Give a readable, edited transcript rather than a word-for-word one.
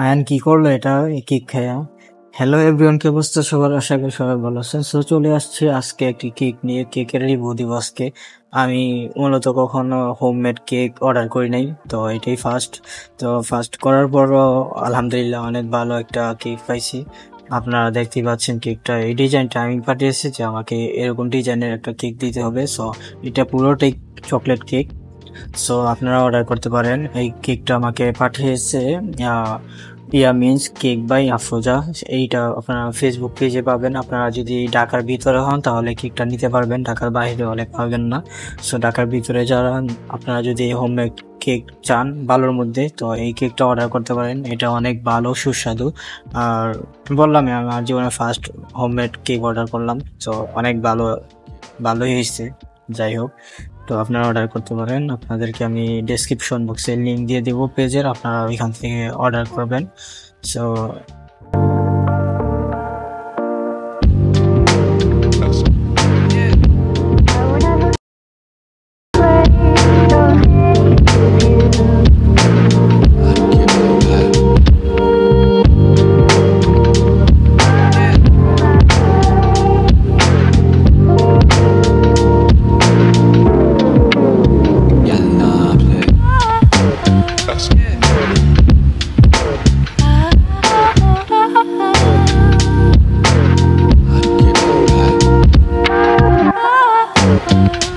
আয়ান কি করলো এটা কেক খায়া? হ্যালো এভরিওয়ান, কি অবস্থা সবার? আশা করি সবাই ভালো আছেন। সো চলে আসছে আজকে একটি কেক নিয়ে, কেকের রিভিউ দিব আজকে। আমি মূলত কখনো হোমমেড কেক অর্ডার করি নাই, তো এটাই ফার্স্ট। তো ফার্স্ট করার পরও আলহামদুলিল্লাহ অনেক ভালো একটা কেক পাইছি। আপনারা দেখতেই পাচ্ছেন কেকটা, এই ডিজাইনটা আমি পাঠিয়েছি যে আমাকে এরকম ডিজাইনের একটা কেক দিতে হবে। সো এটা পুরোটাই চকলেট কেক। সো আপনারা অর্ডার করতে পারেন। এই কেকটা আমাকে পাঠিয়েছে মিন্স কেক বাই আফরোজা। এইটা আপনারা ফেসবুক পেজে পাবেন। আপনারা যদি ঢাকার ভিতরে হন তাহলে কেকটা নিতে পারবেন, ঢাকার বাইরে হলে পাবেন না। সো ঢাকার ভিতরে যারা, আপনারা যদি হোমমেড কেক চান ভালোর মধ্যে, তো এই কেকটা অর্ডার করতে পারেন। এটা অনেক ভালো, সুস্বাদু। আর বললাম আমার জীবনে ফার্স্ট হোমমেড কেক অর্ডার করলাম, তো অনেক ভালোই হয়েছে। যাই হোক, তো আপনারা অর্ডার করতে পারেন। আপনাদেরকে আমি ডেসক্রিপশন বক্সে লিংক দিয়ে দেবো পেজের, আপনারা ওইখান থেকে অর্ডার করবেন। So Yeah.